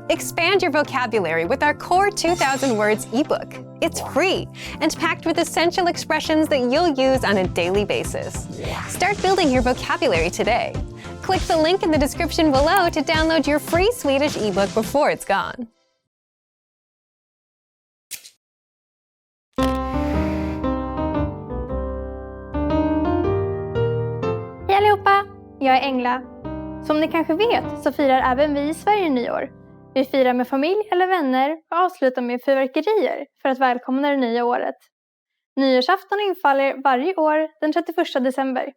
Expand your vocabulary with our Core 2000 Words ebook. It's free and packed with essential expressions that you'll use on a daily basis. Start building your vocabulary today. Click the link in the description below to download your free Swedish ebook before it's gone. Hej allihopa! Jag är Engla. Som ni kanske vet så firar även vi i Sverige nyår. Vi firar med familj eller vänner och avslutar med fyrverkerier för att välkomna det nya året. Nyårsafton infaller varje år den 31 december.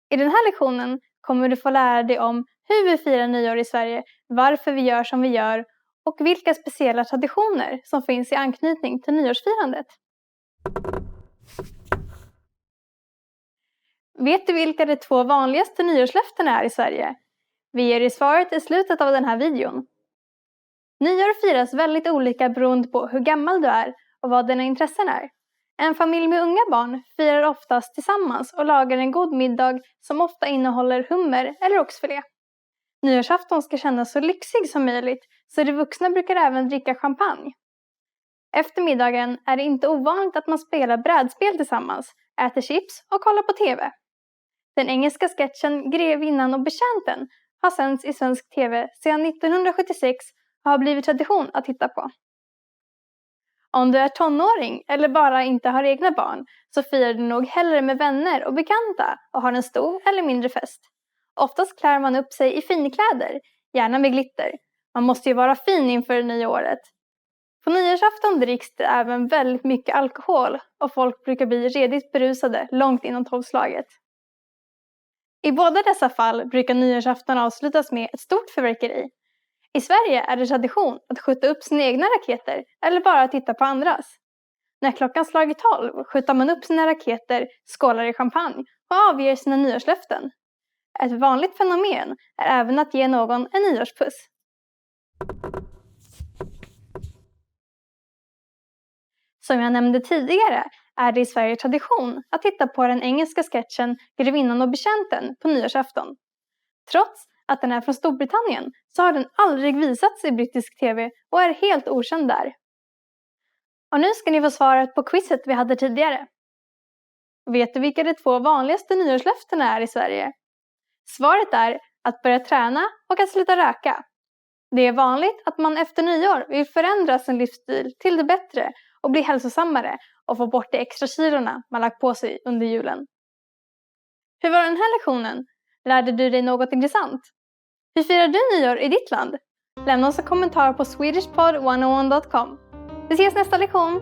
I den här lektionen kommer du få lära dig om hur vi firar nyår i Sverige, varför vi gör som vi gör och vilka speciella traditioner som finns i anknytning till nyårsfirandet. Vet du vilka de 2 vanligaste nyårslöftena är i Sverige? Vi ger dig svaret i slutet av den här videon. Nyår firas väldigt olika beroende på hur gammal du är och vad dina intressen är. En familj med unga barn firar oftast tillsammans och lagar en god middag som ofta innehåller hummer eller oxfilé. Nyårsafton ska kännas så lyxig som möjligt, så de vuxna brukar även dricka champagne. Efter middagen är det inte ovanligt att man spelar brädspel tillsammans, äter chips och kollar på TV. Den engelska sketchen Grevinnan och betjänten har sänds i svensk TV sedan 1976 och har blivit tradition att titta på. Om du är tonåring eller bara inte har egna barn så firar du nog hellre med vänner och bekanta och har en stor eller mindre fest. Oftast klär man upp sig i finkläder, gärna med glitter. Man måste ju vara fin inför det nya året. På nyårsafton dricks det även väldigt mycket alkohol och folk brukar bli redigt berusade långt innan 12-slaget. I båda dessa fall brukar nyårsafton avslutas med ett stort fyrverkeri. I Sverige är det tradition att skjuta upp sina egna raketer eller bara titta på andras. När klockan slagit 12 skjuter man upp sina raketer, skålar i champagne och avger sina nyårslöften. Ett vanligt fenomen är även att ge någon en nyårspuss. Som jag nämnde tidigare är det i Sverige tradition att titta på den engelska sketchen Grevinnan och betjänten på nyårsafton. Trots att den är från Storbritannien så har den aldrig visats i brittisk TV och är helt okänd där. Och nu ska ni få svaret på quizet vi hade tidigare. Vet du vilka de 2 vanligaste nyårslöftena är i Sverige? Svaret är att börja träna och att sluta röka. Det är vanligt att man efter nyår vill förändra sin livsstil till det bättre och bli hälsosammare och få bort de extra kilorna man lagt på sig under julen. Hur var den här lektionen? Lärde du dig något intressant? Hur firar du nyår i ditt land? Lämna oss en kommentar på swedishpod101.com. Vi ses nästa lektion!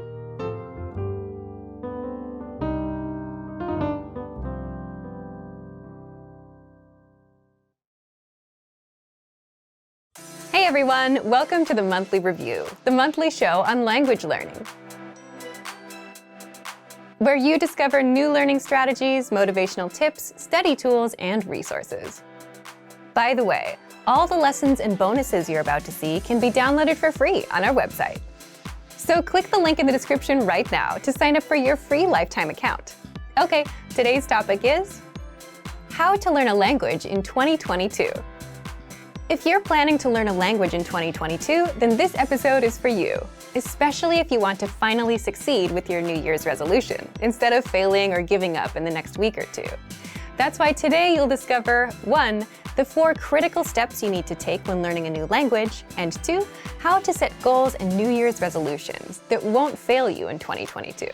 Hey everyone, welcome to the Monthly Review, the monthly show on language learning, where you discover new learning strategies, motivational tips, study tools, and resources. By the way, all the lessons and bonuses you're about to see can be downloaded for free on our website. So click the link in the description right now to sign up for your free lifetime account. Okay, today's topic is how to learn a language in 2022. If you're planning to learn a language in 2022, then this episode is for you, especially if you want to finally succeed with your New Year's resolution, instead of failing or giving up in the next week or 2. That's why today you'll discover 1. The 4 critical steps you need to take when learning a new language, and 2. How to set goals and New Year's resolutions that won't fail you in 2022.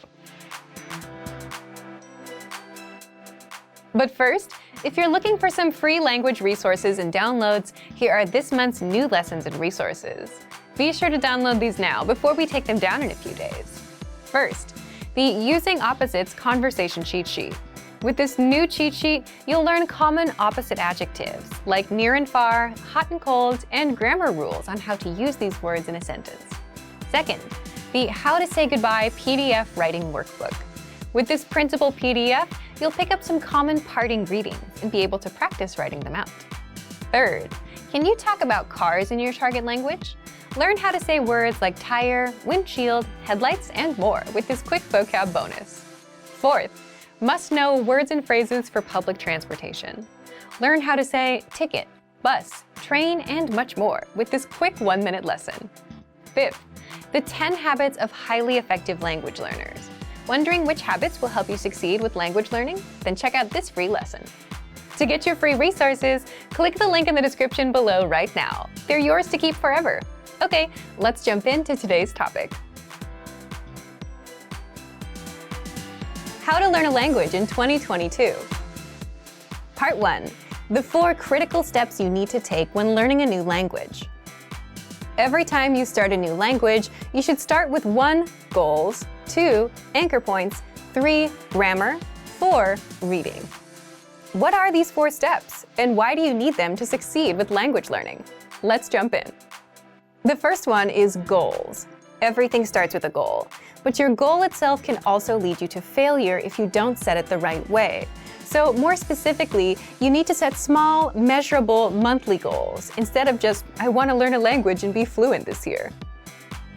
But first, if you're looking for some free language resources and downloads, here are this month's new lessons and resources. Be sure to download these now before we take them down in a few days. First, the Using Opposites Conversation Cheat Sheet. With this new cheat sheet, you'll learn common opposite adjectives like near and far, hot and cold, and grammar rules on how to use these words in a sentence. Second, the How to Say Goodbye PDF Writing Workbook. With this printable PDF, you'll pick up some common parting greetings and be able to practice writing them out. Third, can you talk about cars in your target language? Learn how to say words like tire, windshield, headlights, and more with this quick vocab bonus. Fourth, must know words and phrases for public transportation. Learn how to say ticket, bus, train, and much more with this quick 1-minute lesson. 5th, the 10 habits of highly effective language learners. Wondering which habits will help you succeed with language learning? Then check out this free lesson. To get your free resources, click the link in the description below right now. They're yours to keep forever. Okay, let's jump into today's topic. How to learn a language in 2022. Part 1. The 4 critical steps you need to take when learning a new language. Every time you start a new language, you should start with 1. Goals, 2. Anchor points, 3. Grammar, 4. Reading. What are these 4 steps, and why do you need them to succeed with language learning? Let's jump in. The first one is goals. Everything starts with a goal, but your goal itself can also lead you to failure if you don't set it the right way. So more specifically, you need to set small, measurable monthly goals instead of just, I want to learn a language and be fluent this year.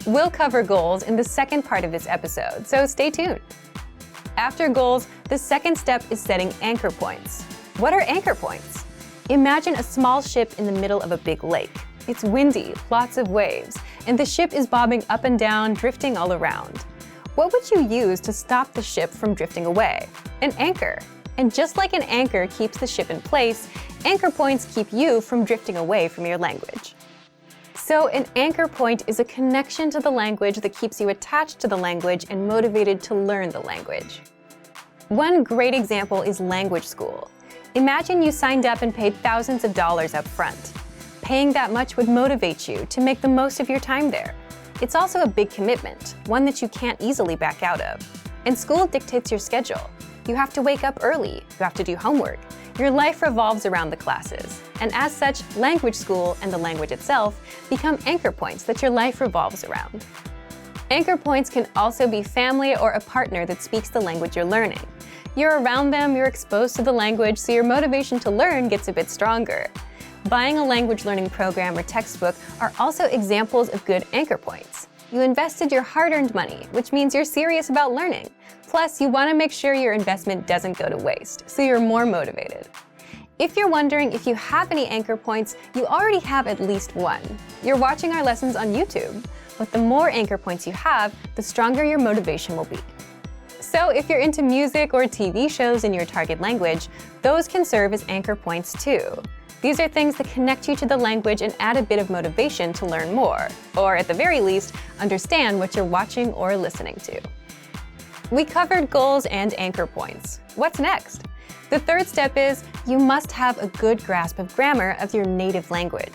We'll cover goals in the second part of this episode, so stay tuned. After goals, the second step is setting anchor points. What are anchor points? Imagine a small ship in the middle of a big lake. It's windy, lots of waves, and the ship is bobbing up and down, drifting all around. What would you use to stop the ship from drifting away? An anchor. And just like an anchor keeps the ship in place, anchor points keep you from drifting away from your language. So an anchor point is a connection to the language that keeps you attached to the language and motivated to learn the language. One great example is language school. Imagine you signed up and paid thousands of dollars up front. Paying that much would motivate you to make the most of your time there. It's also a big commitment, one that you can't easily back out of. And school dictates your schedule. You have to wake up early, you have to do homework. Your life revolves around the classes. And as such, language school and the language itself become anchor points that your life revolves around. Anchor points can also be family or a partner that speaks the language you're learning. You're around them, you're exposed to the language, so your motivation to learn gets a bit stronger. Buying a language learning program or textbook are also examples of good anchor points. You invested your hard-earned money, which means you're serious about learning. Plus, you want to make sure your investment doesn't go to waste, so you're more motivated. If you're wondering if you have any anchor points, you already have at least one. You're watching our lessons on YouTube, but the more anchor points you have, the stronger your motivation will be. So if you're into music or TV shows in your target language, those can serve as anchor points too. These are things that connect you to the language and add a bit of motivation to learn more, or at the very least, understand what you're watching or listening to. We covered goals and anchor points. What's next? The third step is you must have a good grasp of grammar of your native language.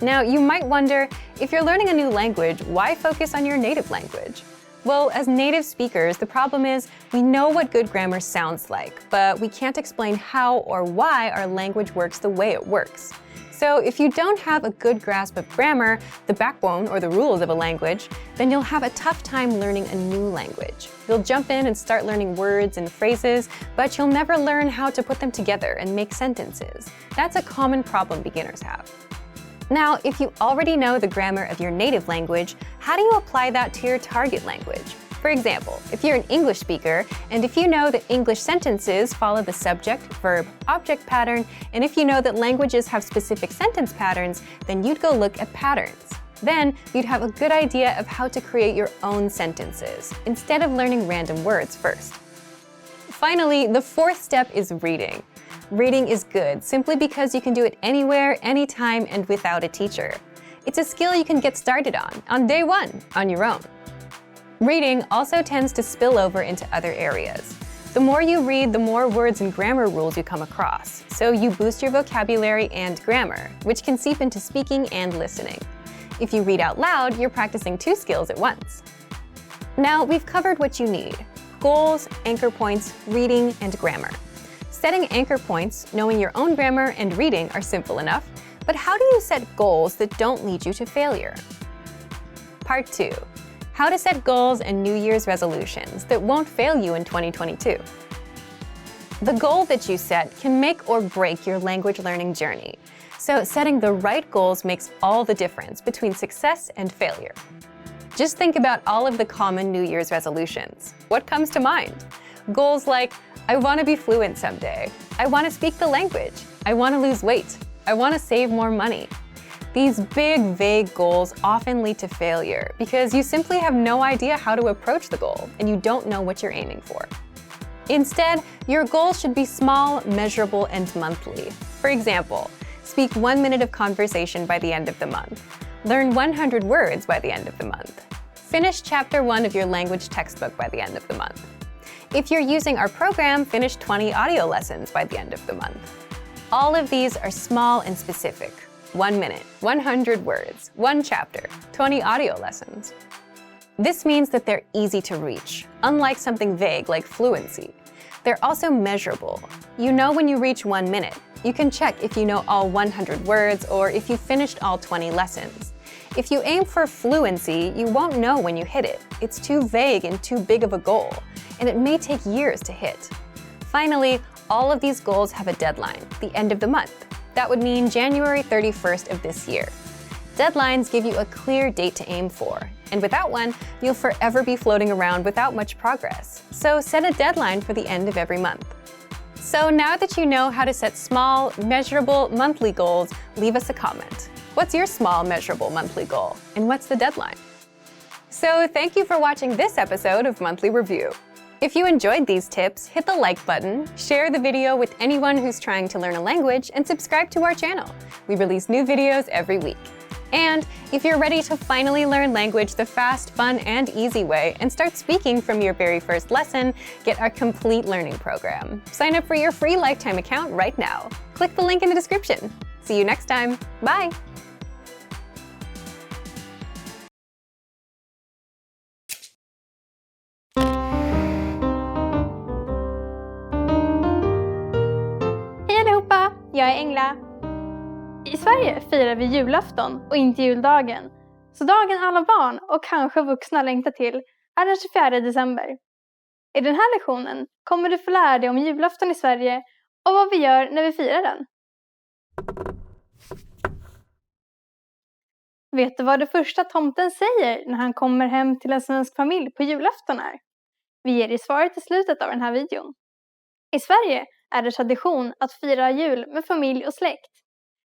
Now, you might wonder, if you're learning a new language, why focus on your native language? Well, as native speakers, the problem is we know what good grammar sounds like, but we can't explain how or why our language works the way it works. So if you don't have a good grasp of grammar, the backbone or the rules of a language, then you'll have a tough time learning a new language. You'll jump in and start learning words and phrases, but you'll never learn how to put them together and make sentences. That's a common problem beginners have. Now, if you already know the grammar of your native language, how do you apply that to your target language? For example, if you're an English speaker, and if you know that English sentences follow the subject, verb, object pattern, and if you know that languages have specific sentence patterns, then you'd go look at patterns. Then, you'd have a good idea of how to create your own sentences, instead of learning random words first. Finally, the fourth step is reading. Reading is good simply because you can do it anywhere, anytime, and without a teacher. It's a skill you can get started on day one, on your own. Reading also tends to spill over into other areas. The more you read, the more words and grammar rules you come across, so you boost your vocabulary and grammar, which can seep into speaking and listening. If you read out loud, you're practicing 2 skills at once. Now, we've covered what you need: goals, anchor points, reading, and grammar. Setting anchor points, knowing your own grammar, and reading are simple enough, but how do you set goals that don't lead you to failure? Part 2. How to set goals and New Year's resolutions that won't fail you in 2022. The goal that you set can make or break your language learning journey. So setting the right goals makes all the difference between success and failure. Just think about all of the common New Year's resolutions. What comes to mind? Goals like, I want to be fluent someday. I want to speak the language. I want to lose weight. I want to save more money. These big, vague goals often lead to failure because you simply have no idea how to approach the goal and you don't know what you're aiming for. Instead, your goals should be small, measurable, and monthly. For example, speak 1 minute of conversation by the end of the month. Learn 100 words by the end of the month. Finish Chapter 1 of your language textbook by the end of the month. If you're using our program, finish 20 audio lessons by the end of the month. All of these are small and specific. 1 minute, 100 words, 1 chapter, 20 audio lessons. This means that they're easy to reach, unlike something vague like fluency. They're also measurable. You know when you reach 1 minute. You can check if you know all 100 words or if you finished all 20 lessons. If you aim for fluency, you won't know when you hit it. It's too vague and too big of a goal, and it may take years to hit. Finally, all of these goals have a deadline, the end of the month. That would mean January 31st of this year. Deadlines give you a clear date to aim for, and without one, you'll forever be floating around without much progress. So set a deadline for the end of every month. So now that you know how to set small, measurable monthly goals, leave us a comment. What's your small, measurable monthly goal, and what's the deadline? So thank you for watching this episode of Monthly Review. If you enjoyed these tips, hit the like button, share the video with anyone who's trying to learn a language, and subscribe to our channel. We release new videos every week. And if you're ready to finally learn language the fast, fun, and easy way and start speaking from your very first lesson, get our complete learning program. Sign up for your free lifetime account right now. Click the link in the description. See you next time. Bye! Jag är Engla. I Sverige firar vi julafton och inte juldagen. Så dagen alla barn och kanske vuxna längtar till är den 24 december. I den här lektionen kommer du få lära dig om julafton i Sverige och vad vi gör när vi firar den. Vet du vad det första tomten säger när han kommer hem till en svensk familj på julafton är? Vi ger dig svaret i slutet av den här videon. I Sverige är det tradition att fira jul med familj och släkt.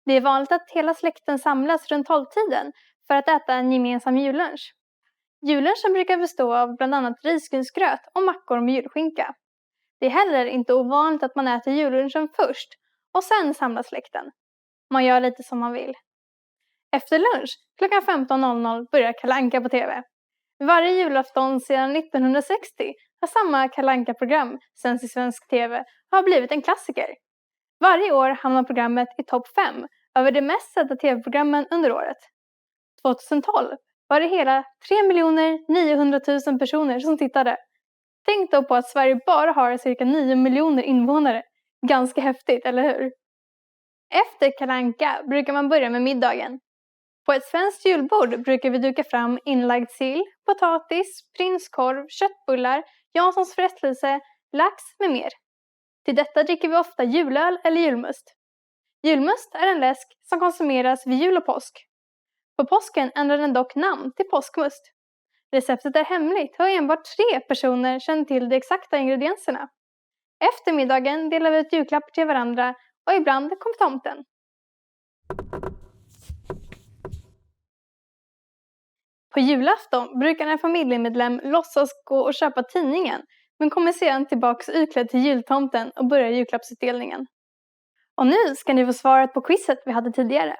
Det är vanligt att hela släkten samlas runt 12-tiden för att äta en gemensam jullunch. Jullunchen brukar bestå av bland annat risgrynsgröt och mackor med julskinka. Det är heller inte ovanligt att man äter jullunchen först och sen samlas släkten. Man gör lite som man vill. Efter lunch, klockan 15.00, börjar Kalle Anka på TV. Varje julafton sedan 1960 har samma Kalle Anka-program sänds i svensk TV och har blivit en klassiker. Varje år hamnar programmet i topp 5 över de mest sedda TV-programmen under året. 2012 var det hela 3 900 000 personer som tittade. Tänk då på att Sverige bara har cirka 9 miljoner invånare. Ganska häftigt, eller hur? Efter Kalle Anka brukar man börja med middagen. På ett svenskt julbord brukar vi duka fram inlagd sill, potatis, prinskorv, köttbullar, Janssons frestelse, lax med mer. Till detta dricker vi ofta julöl eller julmust. Julmust är en läsk som konsumeras vid jul och påsk. På påsken ändrar den dock namn till påskmust. Receptet är hemligt och enbart 3 personer känner till de exakta ingredienserna. Efter middagen delar vi ut julklappar till varandra och ibland kommer tomten. På julafton brukar en familjemedlem låtsas gå och köpa tidningen men kommer sedan tillbaks utklädd till jultomten och börjar julklappsutdelningen. Och nu ska ni få svaret på quizet vi hade tidigare.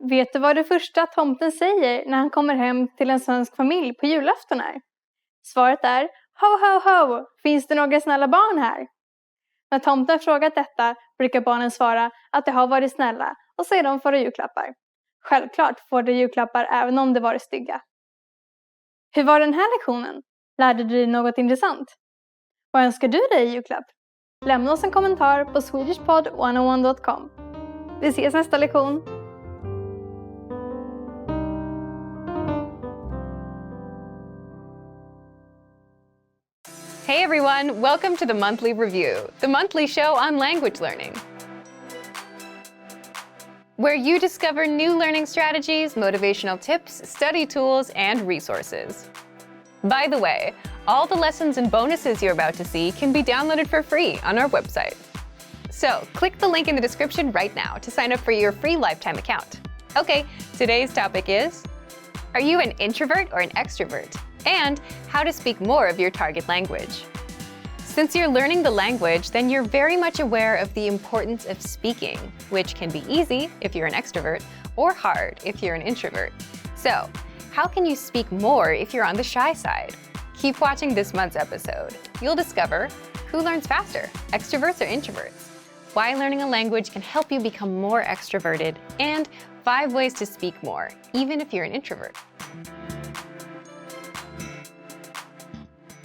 Vet du vad det första tomten säger när han kommer hem till en svensk familj på julafton är? Svaret är ho ho ho, finns det några snälla barn här? När tomten frågat detta brukar barnen svara att de har varit snälla och sedan får de julklappar. Självklart får du julklappar även om det var stygga. Hur var den här lektionen? Lärde du dig något intressant? Vad önskar du dig i julklapp? Lämna oss en kommentar på swedishpod101.com. Vi ses nästa lektion! Hey everyone, welcome to the Monthly Review, the monthly show on language learning, where you discover new learning strategies, motivational tips, study tools, and resources. By the way, all the lessons and bonuses you're about to see can be downloaded for free on our website. So click the link in the description right now to sign up for your free lifetime account. Okay, today's topic is, are you an introvert or an extrovert? And how to speak more of your target language. Since you're learning the language, then you're very much aware of the importance of speaking, which can be easy if you're an extrovert or hard if you're an introvert. So, how can you speak more if you're on the shy side? Keep watching this month's episode. You'll discover who learns faster, extroverts or introverts, why learning a language can help you become more extroverted, and 5 ways to speak more, even if you're an introvert.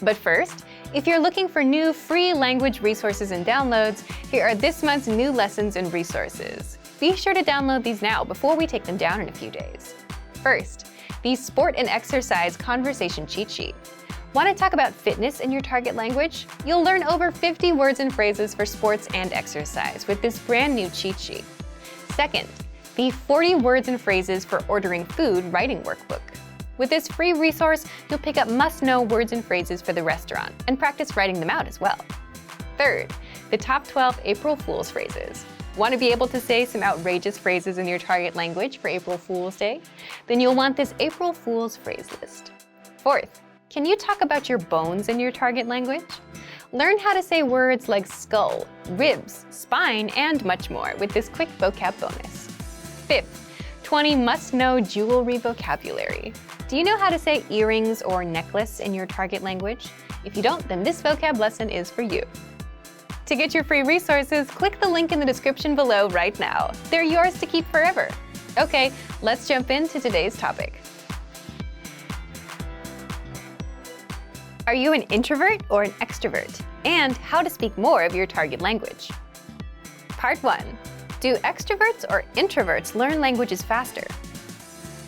But first, if you're looking for new free language resources and downloads, here are this month's new lessons and resources. Be sure to download these now before we take them down in a few days. First, the Sport and Exercise Conversation Cheat Sheet. Want to talk about fitness in your target language? You'll learn over 50 words and phrases for sports and exercise with this brand new cheat sheet. Second, the 40 words and phrases for ordering food writing workbook. With this free resource, you'll pick up must-know words and phrases for the restaurant and practice writing them out as well. Third, the top 12 April Fool's phrases. Want to be able to say some outrageous phrases in your target language for April Fool's Day? Then you'll want this April Fool's phrase list. Fourth, can you talk about your bones in your target language? Learn how to say words like skull, ribs, spine, and much more with this quick vocab bonus. Fifth, 20 must-know jewelry vocabulary. Do you know how to say earrings or necklace in your target language? If you don't, then this vocab lesson is for you. To get your free resources, click the link in the description below right now. They're yours to keep forever. Okay, let's jump into today's topic. Are you an introvert or an extrovert? And how to speak more of your target language. Part 1. Do extroverts or introverts learn languages faster?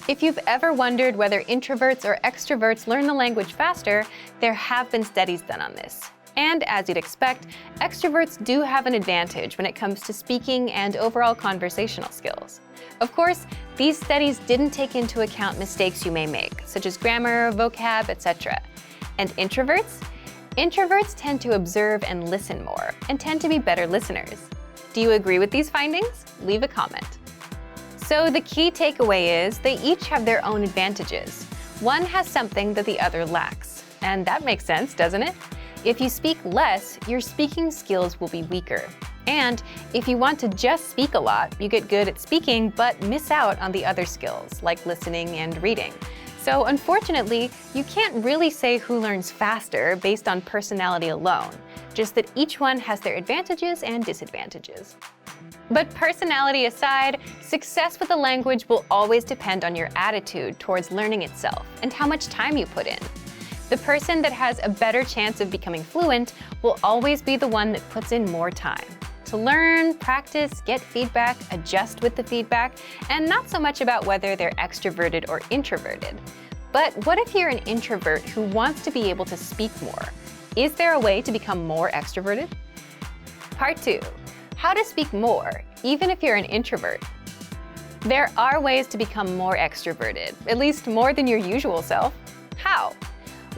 If you've ever wondered whether introverts or extroverts learn the language faster, there have been studies done on this. And as you'd expect, extroverts do have an advantage when it comes to speaking and overall conversational skills. Of course, these studies didn't take into account mistakes you may make, such as grammar, vocab, etc. And introverts? Introverts tend to observe and listen more, and tend to be better listeners. Do you agree with these findings? Leave a comment. So the key takeaway is they each have their own advantages. One has something that the other lacks. And that makes sense, doesn't it? If you speak less, your speaking skills will be weaker. And if you want to just speak a lot, you get good at speaking but miss out on the other skills, like listening and reading. So unfortunately, you can't really say who learns faster based on personality alone, just that each one has their advantages and disadvantages. But personality aside, success with a language will always depend on your attitude towards learning itself and how much time you put in. The person that has a better chance of becoming fluent will always be the one that puts in more time to learn, practice, get feedback, adjust with the feedback, and not so much about whether they're extroverted or introverted. But what if you're an introvert who wants to be able to speak more? Is there a way to become more extroverted? Part 2. How to speak more, even if you're an introvert. There are ways to become more extroverted, at least more than your usual self. How?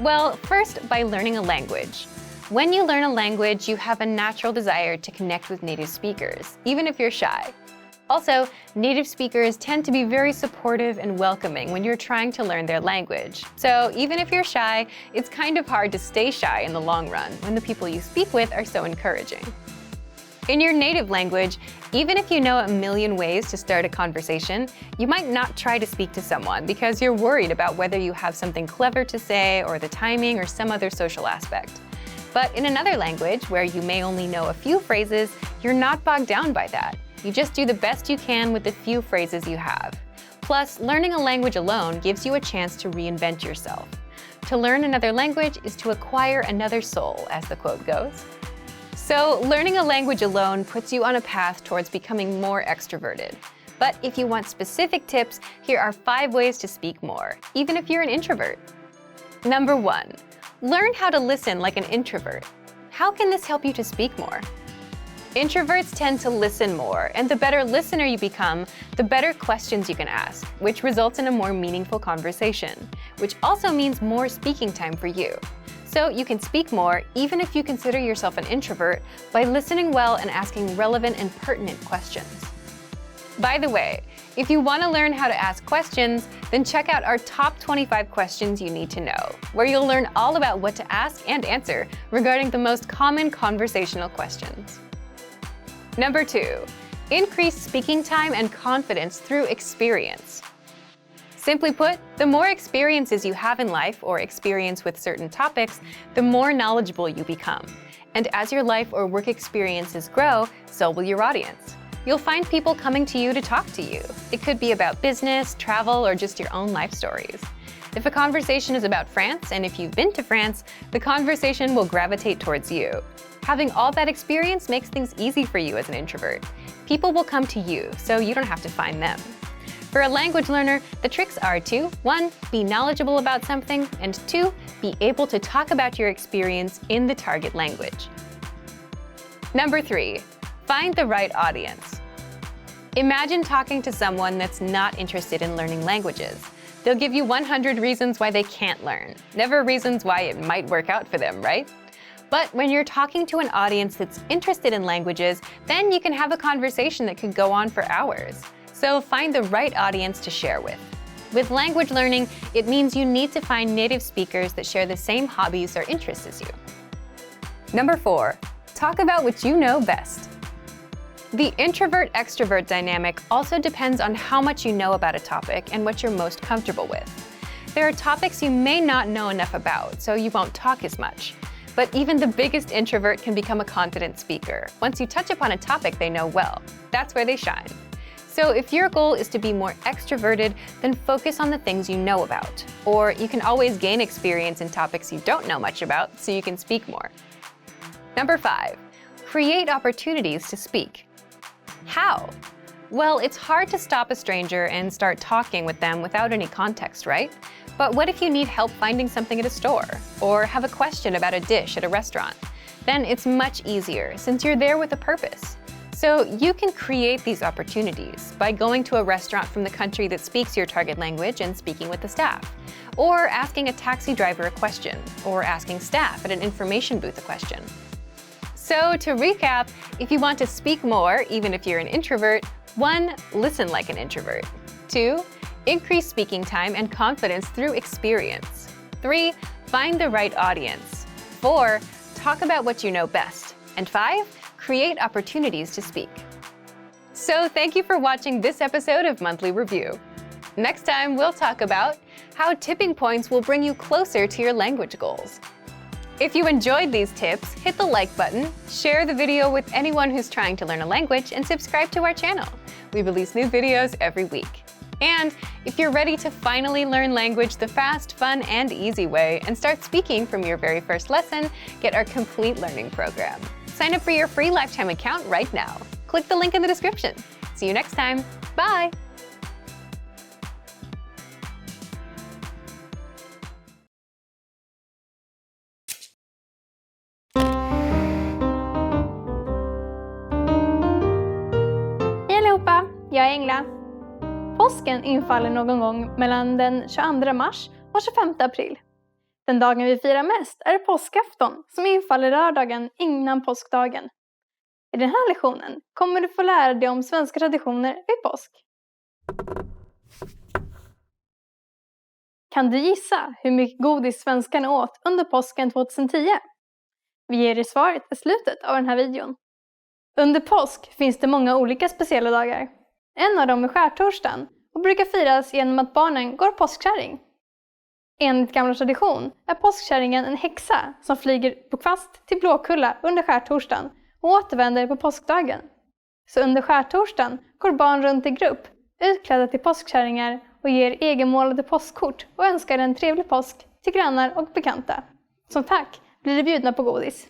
Well, first, by learning a language. When you learn a language, you have a natural desire to connect with native speakers, even if you're shy. Also, native speakers tend to be very supportive and welcoming when you're trying to learn their language. So even if you're shy, it's kind of hard to stay shy in the long run when the people you speak with are so encouraging. In your native language, even if you know a million ways to start a conversation, you might not try to speak to someone because you're worried about whether you have something clever to say or the timing or some other social aspect. But in another language, where you may only know a few phrases, you're not bogged down by that. You just do the best you can with the few phrases you have. Plus, learning a language alone gives you a chance to reinvent yourself. To learn another language is to acquire another soul, as the quote goes. So, learning a language alone puts you on a path towards becoming more extroverted. But if you want specific tips, here are 5 ways to speak more, even if you're an introvert. Number 1. Learn how to listen like an introvert. How can this help you to speak more? Introverts tend to listen more, and the better listener you become, the better questions you can ask, which results in a more meaningful conversation, which also means more speaking time for you. So you can speak more, even if you consider yourself an introvert, by listening well and asking relevant and pertinent questions. By the way, if you want to learn how to ask questions, then check out our top 25 questions you need to know, where you'll learn all about what to ask and answer regarding the most common conversational questions. Number 2, increase speaking time and confidence through experience. Simply put, the more experiences you have in life or experience with certain topics, the more knowledgeable you become. And as your life or work experiences grow, so will your audience. You'll find people coming to you to talk to you. It could be about business, travel, or just your own life stories. If a conversation is about France, and if you've been to France, the conversation will gravitate towards you. Having all that experience makes things easy for you as an introvert. People will come to you, so you don't have to find them. For a language learner, the tricks are to 1. Be knowledgeable about something, and 2. Be able to talk about your experience in the target language. Number 3. Find the right audience. Imagine talking to someone that's not interested in learning languages. They'll give you 100 reasons why they can't learn, never reasons why it might work out for them, right? But when you're talking to an audience that's interested in languages, then you can have a conversation that could go on for hours. So find the right audience to share with. With language learning, it means you need to find native speakers that share the same hobbies or interests as you. Number 4, talk about what you know best. The introvert-extrovert dynamic also depends on how much you know about a topic and what you're most comfortable with. There are topics you may not know enough about, so you won't talk as much. But even the biggest introvert can become a confident speaker once you touch upon a topic they know well. That's where they shine. So if your goal is to be more extroverted, then focus on the things you know about. Or you can always gain experience in topics you don't know much about so you can speak more. Number 5, create opportunities to speak. How? Well, it's hard to stop a stranger and start talking with them without any context, right? But what if you need help finding something at a store, or have a question about a dish at a restaurant? Then it's much easier since you're there with a purpose. So you can create these opportunities by going to a restaurant from the country that speaks your target language and speaking with the staff, or asking a taxi driver a question, or asking staff at an information booth a question. So to recap, if you want to speak more, even if you're an introvert, 1. Listen like an introvert. 2. Increase speaking time and confidence through experience. 3. Find the right audience. 4. Talk about what you know best. And 5. Create opportunities to speak. So thank you for watching this episode of Monthly Review. Next time, we'll talk about how tipping points will bring you closer to your language goals. If you enjoyed these tips, hit the like button, share the video with anyone who's trying to learn a language, and subscribe to our channel. We release new videos every week. And if you're ready to finally learn language the fast, fun, and easy way and start speaking from your very first lesson, get our complete learning program. Sign up for your free lifetime account right now. Click the link in the description. See you next time. Bye! Hej allihopa, jag är Engla. Påsken infaller någon gång mellan den 22 mars och 25 april. Den dagen vi firar mest är påskafton som infaller lördagen innan påskdagen. I den här lektionen kommer du få lära dig om svenska traditioner vid påsk. Kan du gissa hur mycket godis svenskarna åt under påsken 2010? Vi ger dig svaret i slutet av den här videon. Under påsk finns det många olika speciella dagar. En av dem är skärtorsdagen och brukar firas genom att barnen går påskkärring. Enligt gamla tradition är påskkärringen en häxa som flyger på kvast till Blåkulla under skärtorsdagen och återvänder på påskdagen. Så under skärtorsdagen går barn runt i grupp, utklädda till påskkärringar och ger egenmålade påskkort och önskar en trevlig påsk till grannar och bekanta. Som tack blir de bjudna på godis.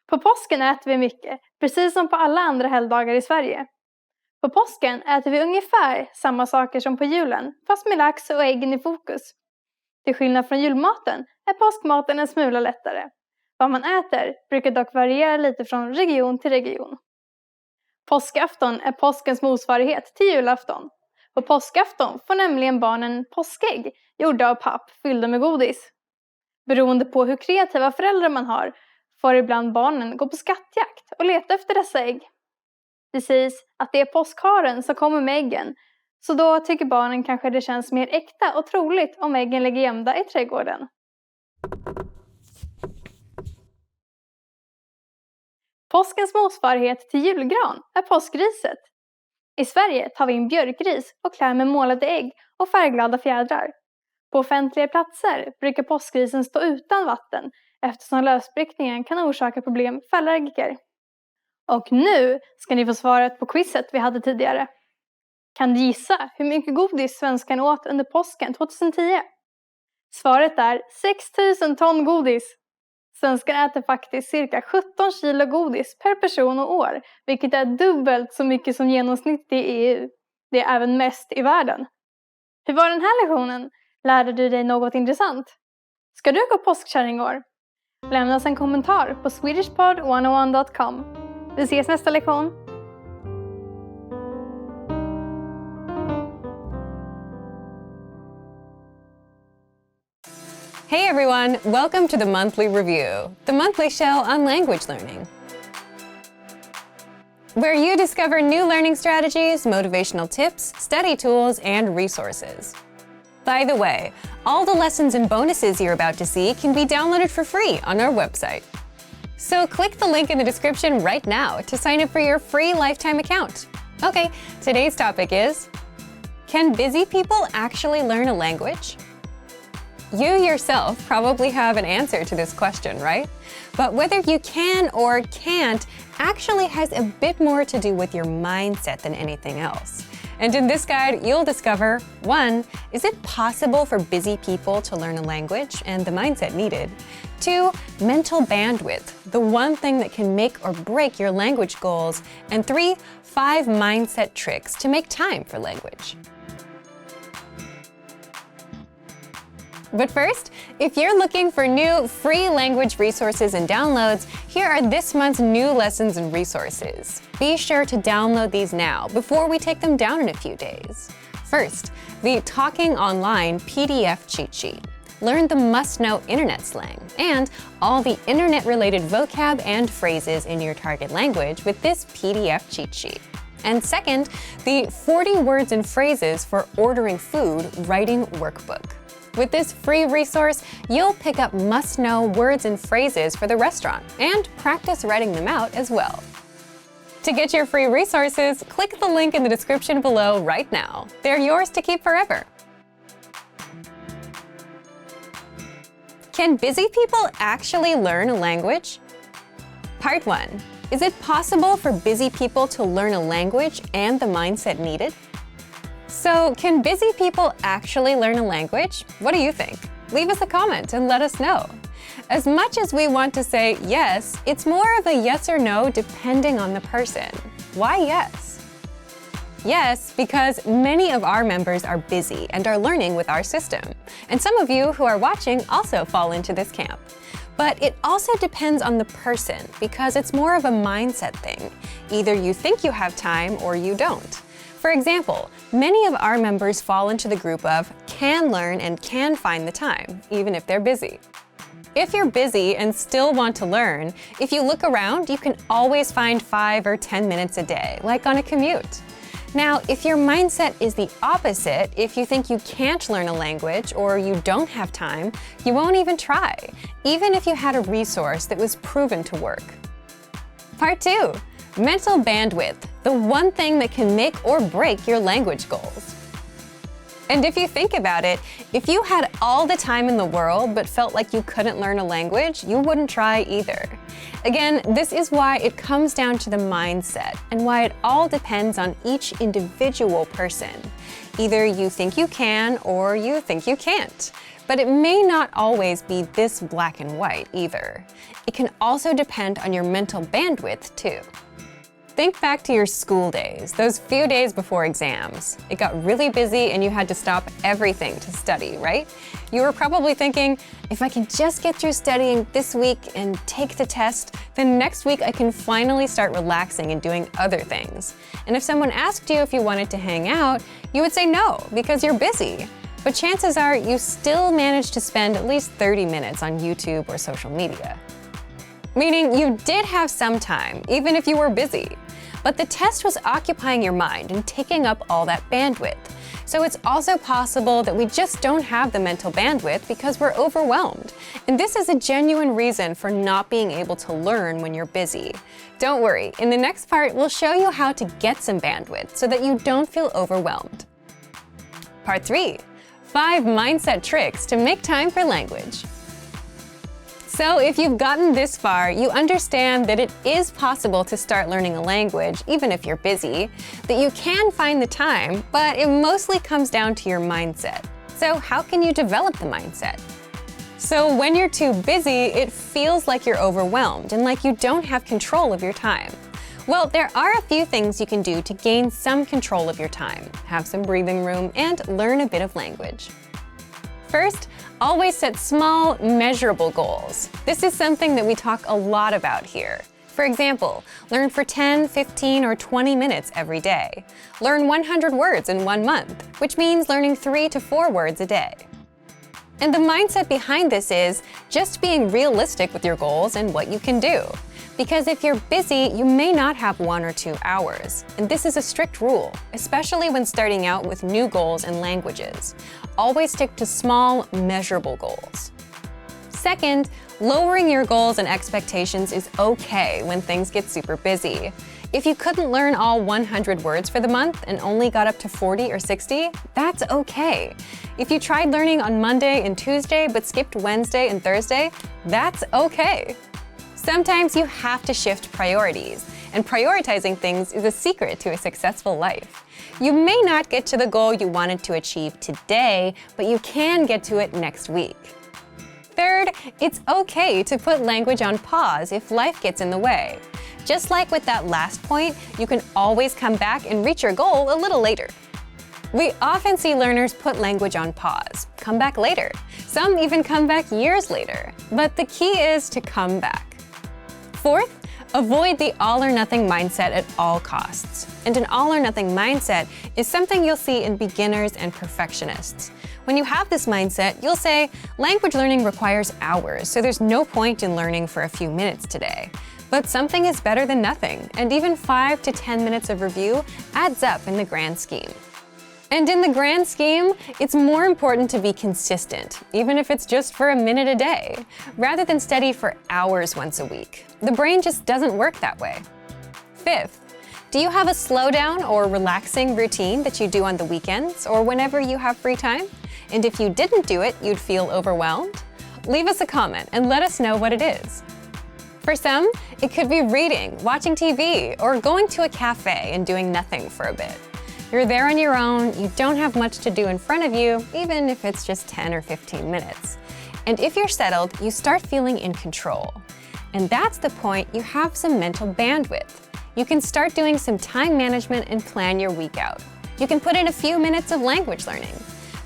På påsken äter vi mycket, precis som på alla andra helgdagar i Sverige. På påsken äter vi ungefär samma saker som på julen, fast med lax och äggen i fokus. Till skillnad från julmaten är påskmaten en smula lättare. Vad man äter brukar dock variera lite från region till region. Påskafton är påskens motsvarighet till julafton. På påskafton får nämligen barnen påskägg gjorda av papp fyllda med godis. Beroende på hur kreativa föräldrar man har får ibland barnen gå på skattjakt och leta efter dessa ägg. Det sägs att det är påskharen som kommer med äggen, så då tycker barnen kanske det känns mer äkta och troligt om äggen ligger gömda i trädgården. Påskens motsvarighet till julgran är påskriset. I Sverige tar vi in björkris och klär med målade ägg och färgglada fjädrar. På offentliga platser brukar påskgrisen stå utan vatten eftersom lösbrickningen kan orsaka problem för allergiker. Och nu ska ni få svaret på quizet vi hade tidigare. Kan du gissa hur mycket godis svenskan åt under påsken 2010? Svaret är 6000 ton godis. Svenskarna äter faktiskt cirka 17 kilo godis per person och år, vilket är dubbelt så mycket som genomsnitt i EU. Det är även mest i världen. Hur var den här lektionen? Lärde du dig något intressant? Ska du gå påskkärring i år? Lämna oss en kommentar på swedishpod101.com. Vi ses nästa lektion! Hey everyone, welcome to the monthly review, the monthly show on language learning, where you discover new learning strategies, motivational tips, study tools, and resources. By the way, all the lessons and bonuses you're about to see can be downloaded for free on our website. So click the link in the description right now to sign up for your free lifetime account. Okay, today's topic is, can busy people actually learn a language? You yourself probably have an answer to this question, right? But whether you can or can't actually has a bit more to do with your mindset than anything else. And in this guide, you'll discover, 1, is it possible for busy people to learn a language and the mindset needed? 2, mental bandwidth, the one thing that can make or break your language goals. And 3, 5 mindset tricks to make time for language. But first, if you're looking for new free language resources and downloads, here are this month's new lessons and resources. Be sure to download these now before we take them down in a few days. First, the Talking Online PDF cheat sheet. Learn the must-know internet slang and all the internet-related vocab and phrases in your target language with this PDF cheat sheet. And second, the 40 words and phrases for ordering food writing workbook. With this free resource, you'll pick up must-know words and phrases for the restaurant and practice writing them out as well. To get your free resources, click the link in the description below right now. They're yours to keep forever. Can busy people actually learn a language? Part 1. Is it possible for busy people to learn a language and the mindset needed? So, can busy people actually learn a language? What do you think? Leave us a comment and let us know. As much as we want to say yes, it's more of a yes or no depending on the person. Why yes? Yes, because many of our members are busy and are learning with our system. And some of you who are watching also fall into this camp. But it also depends on the person because it's more of a mindset thing. Either you think you have time or you don't. For example, many of our members fall into the group of can learn and can find the time, even if they're busy. If you're busy and still want to learn, if you look around, you can always find 5 or 10 minutes a day, like on a commute. Now, if your mindset is the opposite, if you think you can't learn a language or you don't have time, you won't even try, even if you had a resource that was proven to work. Part 2. Mental bandwidth, the one thing that can make or break your language goals. And if you think about it, if you had all the time in the world but felt like you couldn't learn a language, you wouldn't try either. Again, this is why it comes down to the mindset and why it all depends on each individual person. Either you think you can or you think you can't. But it may not always be this black and white either. It can also depend on your mental bandwidth too. Think back to your school days, those few days before exams. It got really busy and you had to stop everything to study, right? You were probably thinking, if I can just get through studying this week and take the test, then next week I can finally start relaxing and doing other things. And if someone asked you if you wanted to hang out, you would say no, because you're busy. but chances are you still managed to spend at least 30 minutes on YouTube or social media. Meaning you did have some time, even if you were busy. But the test was occupying your mind and taking up all that bandwidth. So it's also possible that we just don't have the mental bandwidth because we're overwhelmed. And this is a genuine reason for not being able to learn when you're busy. Don't worry, in the next part, we'll show you how to get some bandwidth so that you don't feel overwhelmed. Part 3. 5 mindset tricks to make time for language. So if you've gotten this far, you understand that it is possible to start learning a language even if you're busy, that you can find the time, but it mostly comes down to your mindset. So how can you develop the mindset? So when you're too busy, it feels like you're overwhelmed and like you don't have control of your time. Well, there are a few things you can do to gain some control of your time, have some breathing room, and learn a bit of language. First, always set small, measurable goals. This is something that we talk a lot about here. For example, learn for 10, 15, or 20 minutes every day. Learn 100 words in 1 month, which means learning 3 to 4 words a day. And the mindset behind this is just being realistic with your goals and what you can do. Because if you're busy, you may not have 1 or 2 hours. And this is a strict rule, especially when starting out with new goals and languages. Always stick to small, measurable goals. Second, lowering your goals and expectations is okay when things get super busy. If you couldn't learn all 100 words for the month and only got up to 40 or 60, that's okay. If you tried learning on Monday and Tuesday but skipped Wednesday and Thursday, that's okay. Sometimes you have to shift priorities, and prioritizing things is a secret to a successful life. You may not get to the goal you wanted to achieve today, but you can get to it next week. Third, it's okay to put language on pause if life gets in the way. Just like with that last point, you can always come back and reach your goal a little later. We often see learners put language on pause, come back later. Some even come back years later. But the key is to come back. Fourth, avoid the all-or-nothing mindset at all costs. And an all-or-nothing mindset is something you'll see in beginners and perfectionists. When you have this mindset, you'll say, language learning requires hours, so there's no point in learning for a few minutes today. But something is better than nothing, and even 5 to 10 minutes of review adds up in the grand scheme. And in the grand scheme, it's more important to be consistent, even if it's just for a minute a day, rather than study for hours once a week. The brain just doesn't work that way. Fifth, do you have a slowdown or relaxing routine that you do on the weekends or whenever you have free time? And if you didn't do it, you'd feel overwhelmed? Leave us a comment and let us know what it is. For some, it could be reading, watching TV, or going to a cafe and doing nothing for a bit. You're there on your own, you don't have much to do in front of you, even if it's just 10 or 15 minutes. And if you're settled, you start feeling in control. And that's the point you have some mental bandwidth. You can start doing some time management and plan your week out. You can put in a few minutes of language learning.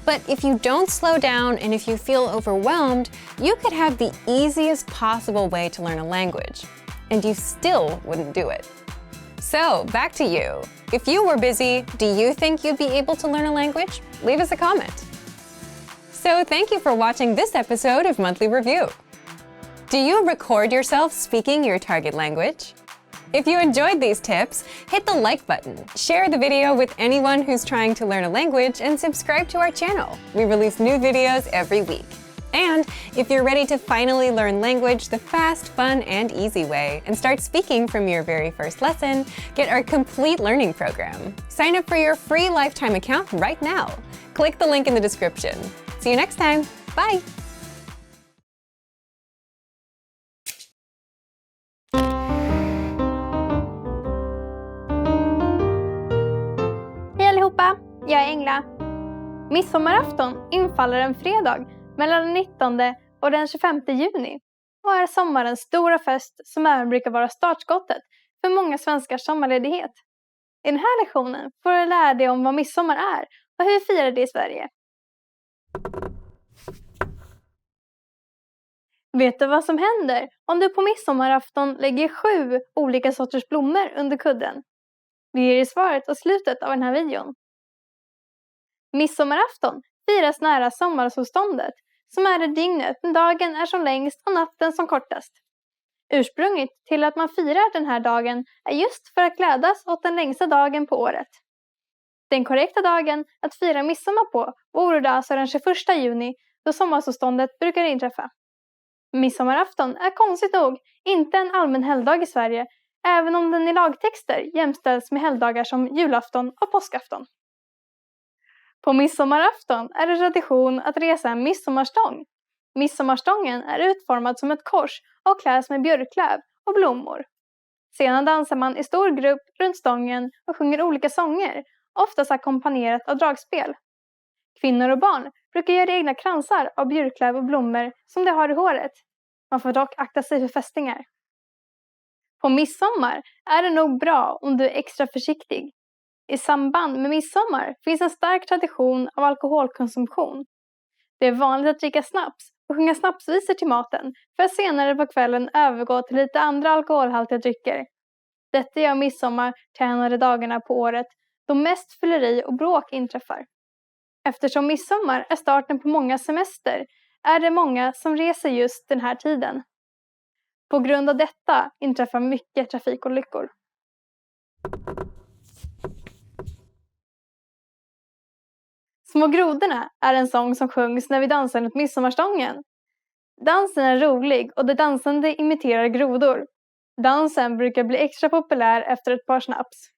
But if you don't slow down and if you feel overwhelmed, you could have the easiest possible way to learn a language. And you still wouldn't do it. So, back to you. If you were busy, do you think you'd be able to learn a language? Leave us a comment. So, thank you for watching this episode of Monthly Review. Do you record yourself speaking your target language? If you enjoyed these tips, hit the like button, share the video with anyone who's trying to learn a language, and subscribe to our channel. We release new videos every week. And if you're ready to finally learn language the fast, fun, and easy way and start speaking from your very first lesson, get our complete learning program. Sign up for your free lifetime account right now. Click the link in the description. See you next time. Bye! Hej allihopa, jag är Engla. Midsommarafton infaller en fredag mellan den 19 och den 25 juni och är sommarens stora fest som även brukar vara startskottet för många svenskars sommarledighet. I den här lektionen får du lära dig om vad midsommar är och hur vi firar det i Sverige. Vet du vad som händer om du på midsommarafton lägger 7 olika sorters blommor under kudden? Vi ger dig svaret i slutet av den här videon. Midsommarafton firas nära sommarsolståndet, som är det dygnet när dagen är som längst och natten som kortast. Ursprunget till att man firar den här dagen är just för att glädjas åt den längsta dagen på året. Den korrekta dagen att fira midsommar på vore det alltså den 21 juni, då sommarsolståndet brukar inträffa. Midsommarafton är konstigt nog inte en allmän helgdag i Sverige, även om den i lagtexter jämställs med helgdagar som julafton och påskafton. På midsommarafton är det tradition att resa en midsommarstång. Midsommarstången är utformad som ett kors och kläs med björklöv och blommor. Sedan dansar man i stor grupp runt stången och sjunger olika sånger, oftast ackompanjerat av dragspel. Kvinnor och barn brukar göra egna kransar av björklöv och blommor som de har i håret. Man får dock akta sig för fästingar. På midsommar är det nog bra om du är extra försiktig. I samband med midsommar finns en stark tradition av alkoholkonsumtion. Det är vanligt att dricka snaps och sjunga snapsvisor till maten för att senare på kvällen övergå till lite andra alkoholhaltiga drycker. Detta gör midsommar till en av de dagarna på året då mest fylleri och bråk inträffar. Eftersom midsommar är starten på många semester är det många som reser just den här tiden. På grund av detta inträffar mycket trafikolyckor. Små grodorna är en sång som sjungs när vi dansar runt midsommarstången. Dansen är rolig och de dansande imiterar grodor. Dansen brukar bli extra populär efter ett par snaps.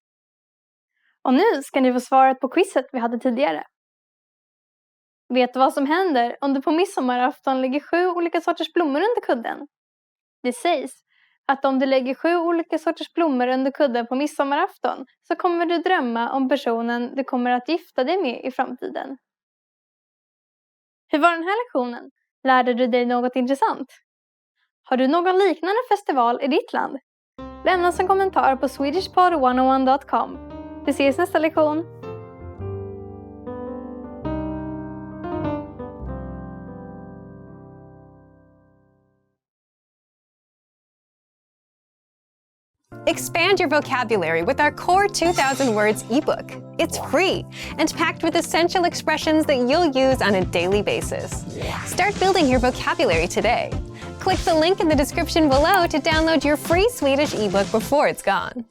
Och nu ska ni få svaret på quizet vi hade tidigare. Vet du vad som händer om du på midsommarafton lägger 7 olika sorters blommor under kudden? Det sägs att om du lägger 7 olika sorters blommor under kudden på midsommarafton så kommer du drömma om personen du kommer att gifta dig med i framtiden. Hur var den här lektionen? Lärde du dig något intressant? Har du någon liknande festival i ditt land? Lämna oss en kommentar på swedishpod101.com. Vi ses nästa lektion! Expand your vocabulary with our Core 2000 Words ebook. It's free and packed with essential expressions that you'll use on a daily basis. Start building your vocabulary today. Click the link in the description below to download your free Swedish ebook before it's gone.